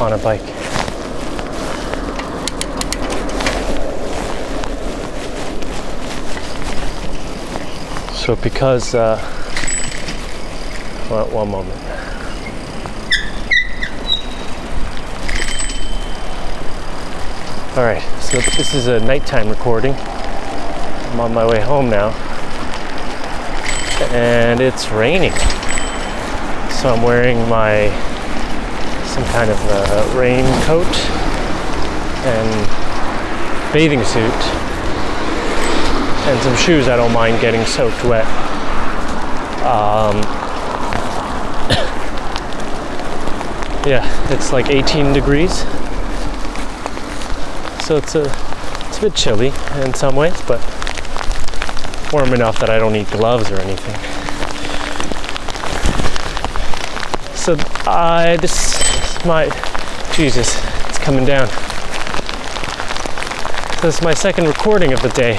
on a bike. So because, well, one moment. All right, so this is a nighttime recording. I'm on my way home now, and it's raining. So I'm wearing some kind of raincoat and bathing suit, and some shoes I don't mind getting soaked wet. Yeah, it's like 18 degrees, so it's a bit chilly in some ways, but warm enough that I don't need gloves or anything. So Jesus, it's coming down. This is my second recording of the day,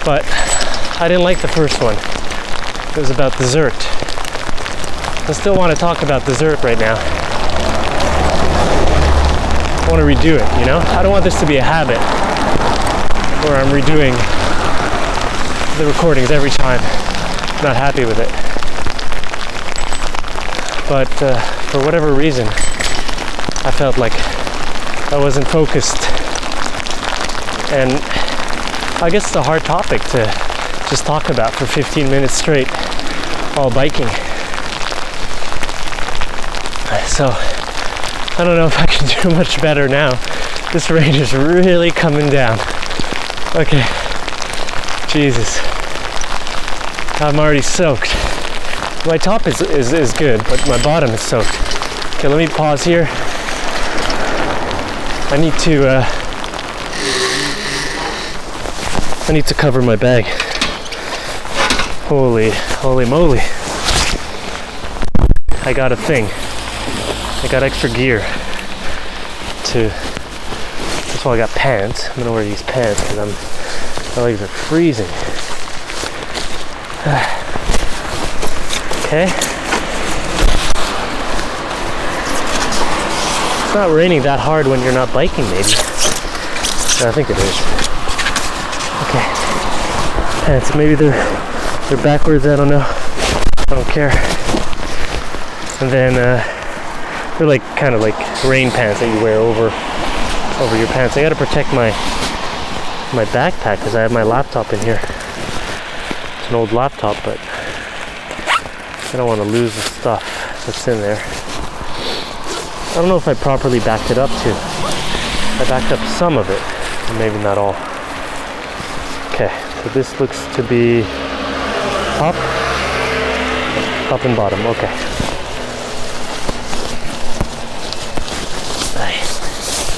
but I didn't like the first one. It was about dessert. I still want to talk about dessert right now. I want to redo it, you know? I don't want this to be a habit where I'm redoing the recordings every time. I'm not happy with it. But for whatever reason, I felt like I wasn't focused. And I guess it's a hard topic to just talk about for 15 minutes straight while biking. So I don't know if I can do much better now. This rain is really coming down. Okay, Jesus, I'm already soaked. My top is good, but my bottom is soaked. Okay, let me pause here. I need to cover my bag. Holy moly. I got a thing. I got extra gear first of all, I got pants. I'm gonna wear these pants because my legs are freezing. Okay. It's not raining that hard when you're not biking, maybe. I think it is. Okay. Pants, maybe they're backwards, I don't know. I don't care. And then they're like kind of like rain pants that you wear over your pants. I gotta protect my backpack because I have my laptop in here. It's an old laptop, but I don't want to lose the stuff that's in there. I don't know if I properly backed it up too. I backed up some of it, but maybe not all. Okay, so this looks to be top and bottom. Okay.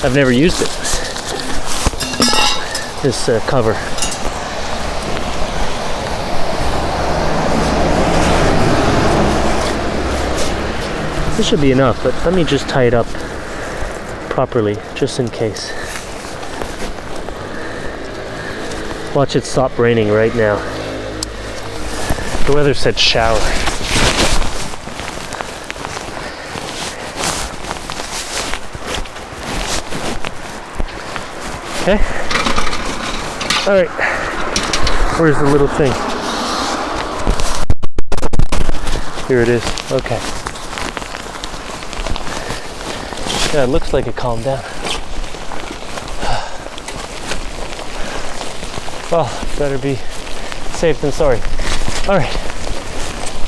I've never used it. This cover. This should be enough, but let me just tie it up properly, just in case. Watch it stop raining right now. The weather said shower. Okay. All right. Where's the little thing? Here it is. Okay. Yeah, it looks like it calmed down. Well, better be safe than sorry. All right.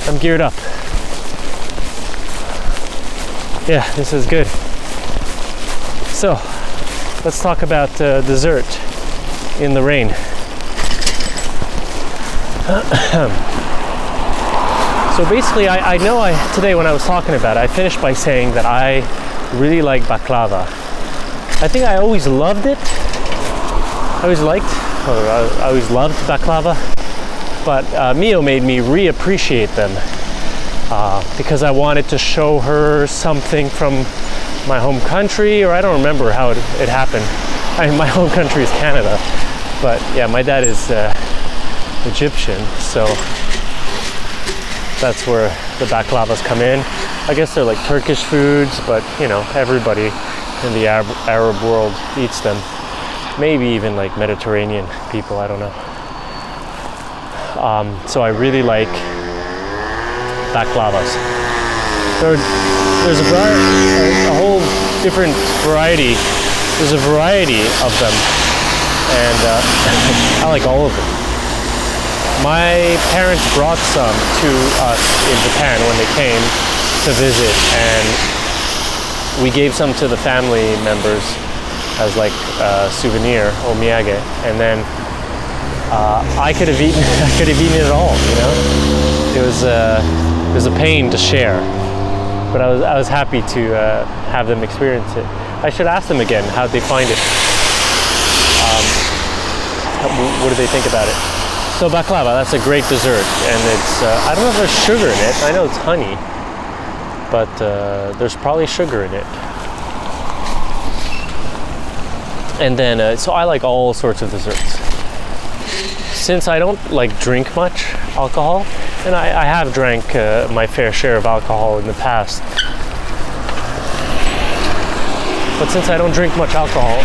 I'm geared up. Yeah, this is good. So, let's talk about dessert in the rain. So basically, I know today when I was talking about it, I finished by saying that I really like baklava. I think I always loved it. I always loved baklava. But Mio made me reappreciate them because I wanted to show her something from my home country, or I don't remember how it happened. I mean, my home country is Canada, but yeah, my dad is Egyptian, so that's where the baklavas come in. I guess they're like Turkish foods, but you know, everybody in the Arab world eats them. Maybe even like Mediterranean people, I don't know. So I really like baklavas. There's a whole different variety. There's a variety of them, and I like all of them. My parents brought some to us in Japan when they came to visit, and we gave some to the family members as like a souvenir, omiyage, and then I could have eaten it all. You know, it was a pain to share, but I was happy to have them experience it. I should ask them again how they find it. What do they think about it? So baklava, that's a great dessert, and it's I don't know if there's sugar in it. I know it's honey, but there's probably sugar in it. And then, so I like all sorts of desserts. Since I don't like drink much alcohol, and I have drank my fair share of alcohol in the past, but since I don't drink much alcohol,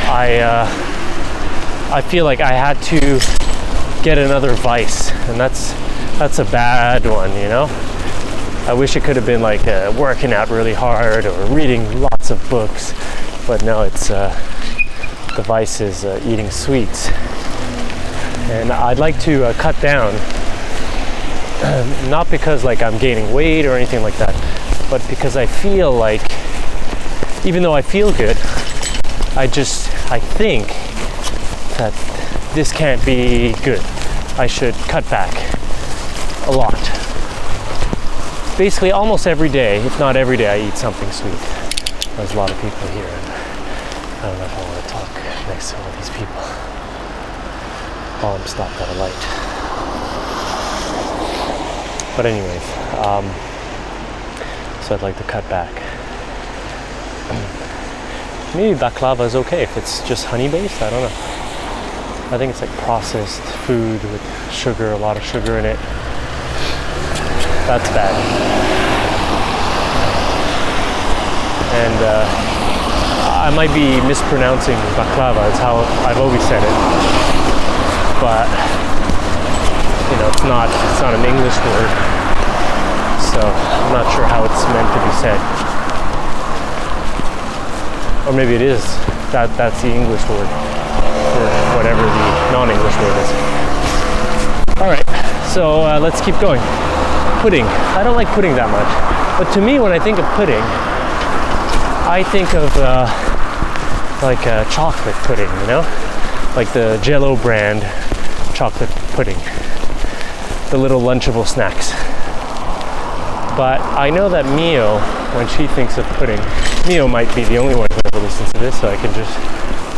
I feel like I had to get another vice, and that's a bad one, you know. I wish it could have been like working out really hard or reading lots of books, but no, it's the vice is eating sweets. And I'd like to cut down, not because like I'm gaining weight or anything like that, but because I feel like, even though I feel good, I think that this can't be good. I should cut back a lot. Basically almost every day, if not every day, I eat something sweet. There's a lot of people here, and I don't know if I want to talk next to all these people while I'm stopped at a light. But anyways, so I'd like to cut back. Maybe baklava is okay if it's just honey based, I don't know. I think it's like processed food with sugar, a lot of sugar in it. That's bad. And I might be mispronouncing baklava, it's how I've always said it. But you know, it's not an English word, so I'm not sure how it's meant to be said. Or maybe it is. That's the English word for whatever the non-English word is. All right, so let's keep going. Pudding. I don't like pudding that much, but to me, when I think of pudding, I think of like a chocolate pudding, you know, like the Jell-O brand chocolate pudding, the little Lunchable snacks. But I know that Mio, when she thinks of pudding, Mio might be the only one who ever listens to this, so I can just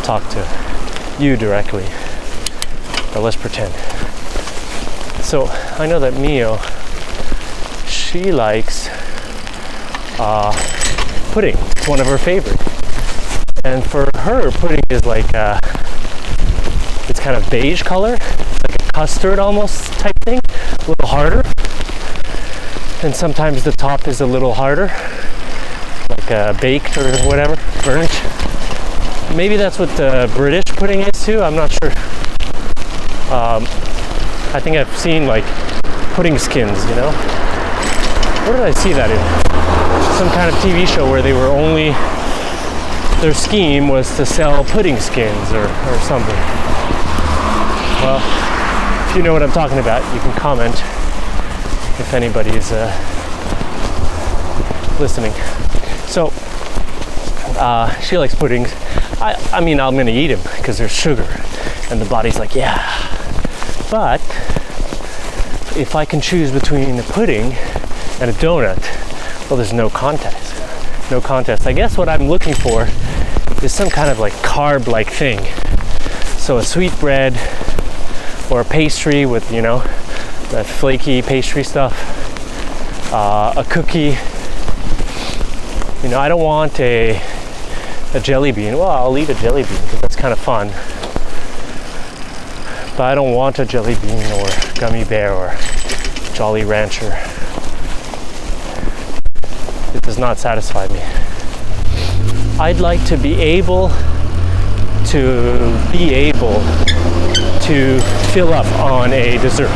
talk to you directly. But let's pretend. So I know that Mio, she likes pudding. It's one of her favorites. And for her, pudding is like it's kind of beige color, like a custard almost type thing, a little harder. And sometimes the top is a little harder, like baked or whatever, burnt. Maybe that's what British pudding is too, I'm not sure. I think I've seen like pudding skins, you know? Where did I see that in? Some kind of TV show where they were only, their scheme was to sell pudding skins or something. Well, if you know what I'm talking about, you can comment if anybody's listening. So, she likes puddings. I mean, I'm gonna eat them because there's sugar, and the body's like, yeah. But if I can choose between a pudding and a donut, well, there's no contest. No contest. I guess what I'm looking for is some kind of like carb-like thing. So a sweet bread or a pastry with, you know, that flaky pastry stuff, a cookie. You know, I don't want a jelly bean. Well, I'll eat a jelly bean because that's kind of fun. But I don't want a jelly bean or gummy bear or Jolly Rancher. It does not satisfy me. I'd like to be able to fill up on a dessert,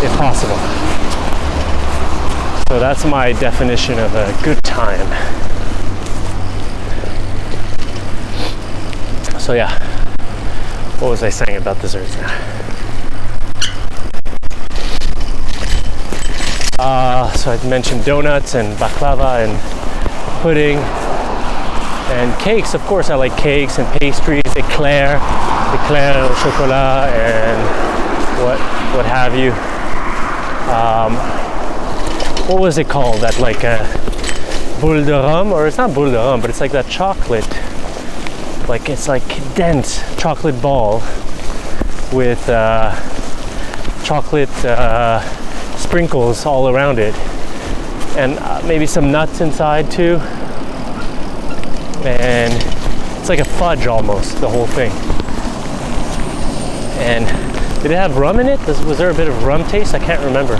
if possible. So that's my definition of a good time. So yeah, what was I saying about desserts now? So I mentioned donuts and baklava and pudding and cakes. Of course, I like cakes and pastries, eclair au chocolat, and what have you. What was it called? That like a boule de rhum, or it's not boule de rhum, but it's like that chocolate. Like it's like dense chocolate ball with chocolate sprinkles all around it, and maybe some nuts inside too. And it's like a fudge almost, the whole thing. And did it have rum in it? Was there a bit of rum taste? I can't remember.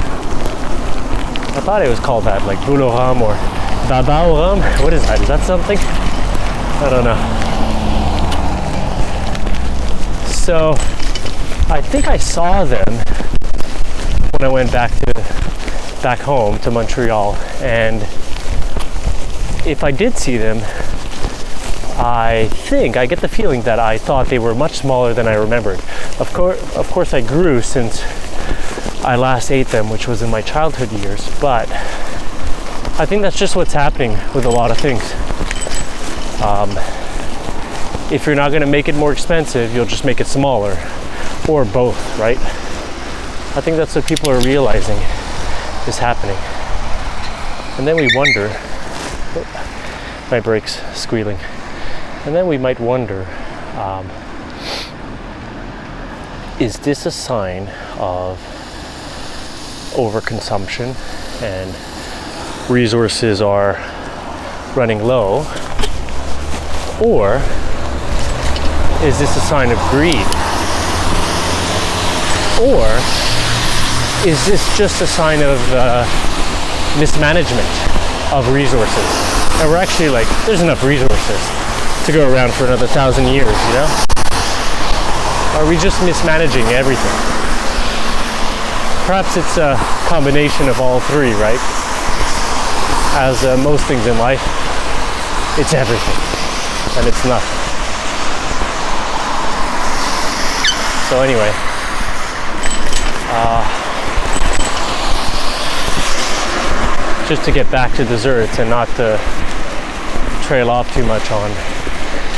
I thought it was called that, like boule au rhum or baba au rhum. What is that? Is that something? I don't know. So I think I saw them when I went back home to Montreal, and if I did see them, I get the feeling that I thought they were much smaller than I remembered. Of course I grew since I last ate them, which was in my childhood years, but I think that's just what's happening with a lot of things. If you're not going to make it more expensive, you'll just make it smaller, or both, right? I think that's what people are realizing is happening. And then we wonder, my brake's squealing, and then we might wonder, is this a sign of overconsumption and resources are running low, or is this a sign of greed? Or is this just a sign of mismanagement of resources? And we're actually like, there's enough resources to go around for another 1,000 years, you know? Are we just mismanaging everything? Perhaps it's a combination of all three, right? As most things in life, it's everything and it's nothing. So anyway, just to get back to desserts and not to trail off too much on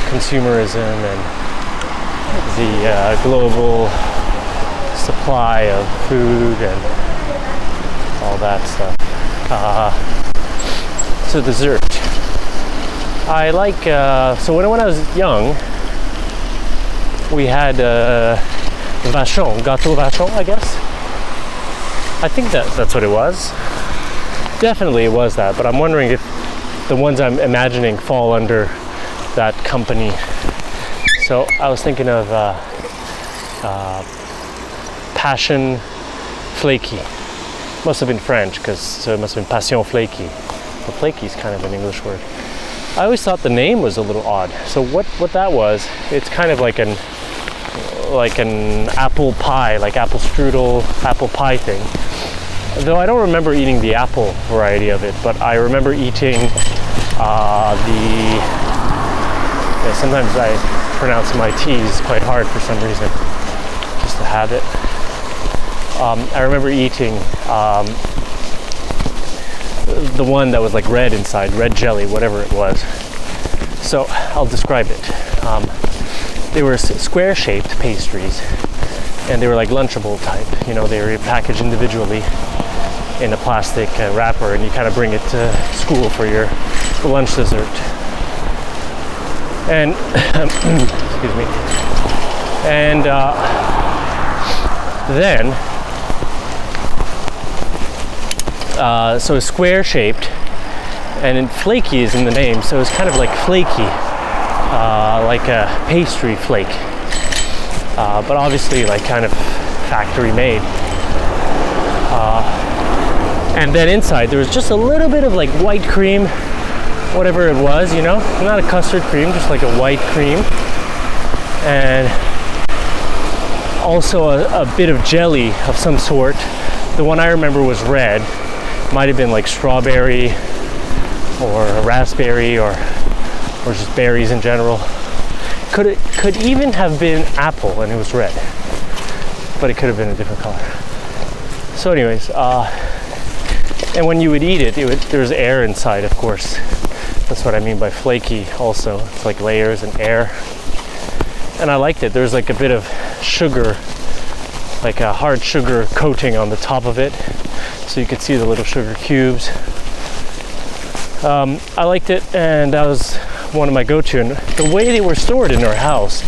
consumerism and the global supply of food and all that stuff. So dessert. I like, so when I was young, we had Vachon, Gâteau Vachon, I guess. I think that's what it was. Definitely it was that, but I'm wondering if the ones I'm imagining fall under that company. So I was thinking of Passion Flaky. Must have been French, so it must have been Passion Flaky. But flaky is kind of an English word. I always thought the name was a little odd. So what that was, it's kind of like an apple pie, like apple strudel, apple pie thing. Though I don't remember eating the apple variety of it, but I remember eating sometimes I pronounce my T's quite hard for some reason, just a habit. I remember eating the one that was like red inside, red jelly, whatever it was. So I'll describe it. They were square-shaped pastries, and they were like Lunchable type. You know, they were packaged individually in a plastic wrapper, and you kind of bring it to school for your lunch dessert. And excuse me. And then, so it's square-shaped, and flaky is in the name, so it's kind of like flaky, like a pastry flake, but obviously like kind of factory made. And then inside there was just a little bit of like white cream, whatever it was, you know, not a custard cream, just like a white cream, and also a bit of jelly of some sort. The one I remember was red, might have been like strawberry or raspberry or just berries in general. Could even have been apple, and it was red, but it could have been a different color. So anyways, and when you would eat it, there was air inside, of course. That's what I mean by flaky also. It's like layers and air. And I liked it. There was like a bit of sugar, like a hard sugar coating on the top of it, so you could see the little sugar cubes. I liked it, and that was one of my go-to. And the way they were stored in our house,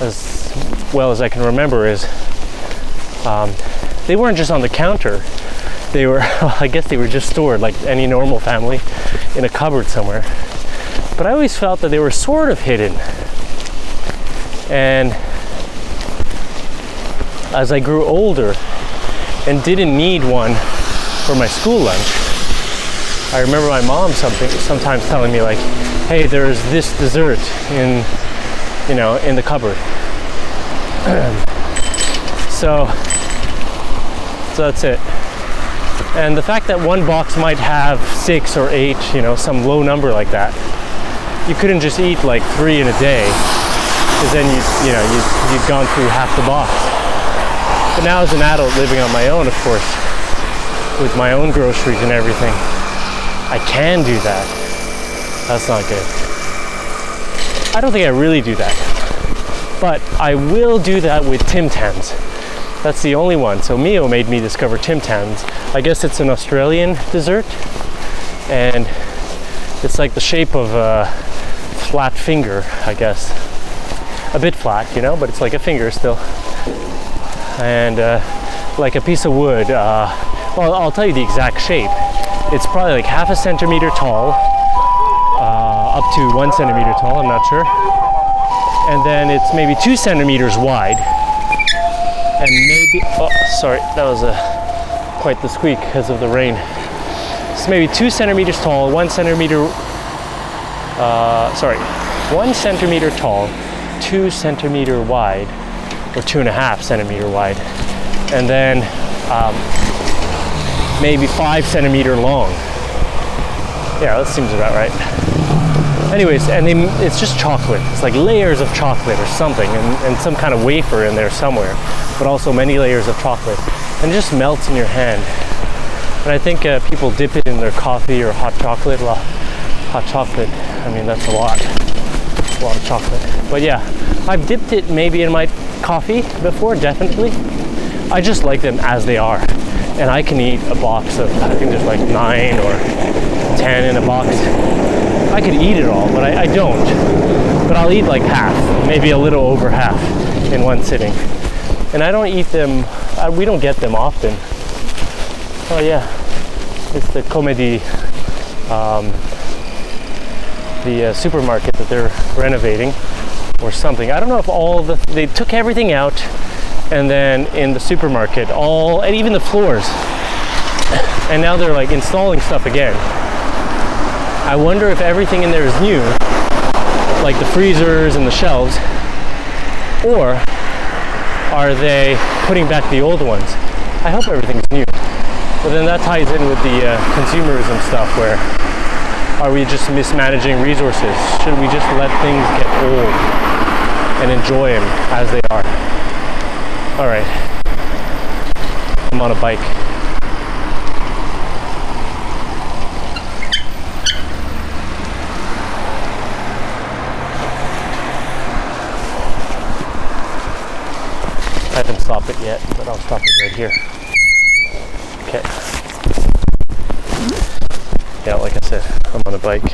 as well as I can remember, is they weren't just on the counter. They were, I guess they were just stored like any normal family in a cupboard somewhere. But I always felt that they were sort of hidden. And as I grew older and didn't need one for my school lunch, I remember my mom sometimes telling me like, hey, there's this dessert in the cupboard. So that's it. And the fact that one box might have 6 or 8, some low number like that, you couldn't just eat like 3 in a day, because then you'd gone through half the box. But now as an adult living on my own, of course, with my own groceries and everything, I can do that. That's not good. I don't think I really do that, but I will do that with Tim Tams. That's the only one. So Mio made me discover Tim Tams. I guess it's an Australian dessert, and it's like the shape of a flat finger, I guess. A bit flat, but it's like a finger still. And like a piece of wood. Well, I'll tell you the exact shape. It's probably like half a centimeter tall, up to 1 centimeter tall, I'm not sure. And then it's maybe 2 centimeters wide. And maybe, oh, sorry, that was quite the squeak because of the rain. It's maybe 2 centimeters tall, 1 centimeter, 1 centimeter tall, 2 centimeter wide, or 2.5 centimeter wide, and then maybe 5 centimeter long. Yeah, that seems about right. Anyways, and it's just chocolate. It's like layers of chocolate or something, and some kind of wafer in there somewhere, but also many layers of chocolate, and it just melts in your hand. And I think people dip it in their coffee or hot chocolate. Well, hot chocolate, I mean, that's a lot of chocolate. But yeah, I've dipped it maybe in my coffee before, definitely. I just like them as they are. And I can eat a box of, I think there's like 9 or 10 in a box. I could eat it all, but I don't. But I'll eat like half, maybe a little over half in one sitting. And I don't eat them, we don't get them often. Oh yeah, it's the Comedy, the supermarket that they're renovating or something. I don't know if they took everything out, and then in the supermarket, and even the floors, and now they're like installing stuff again. I wonder if everything in there is new, like the freezers and the shelves, or are they putting back the old ones? I hope everything's new. But then that ties in with the consumerism stuff, where are we just mismanaging resources? Should we just let things get old and enjoy them as they are? All right, I'm on a bike. I haven't stopped it yet, but I'll stop it right here. Okay. Yeah, like I said, I'm on a bike.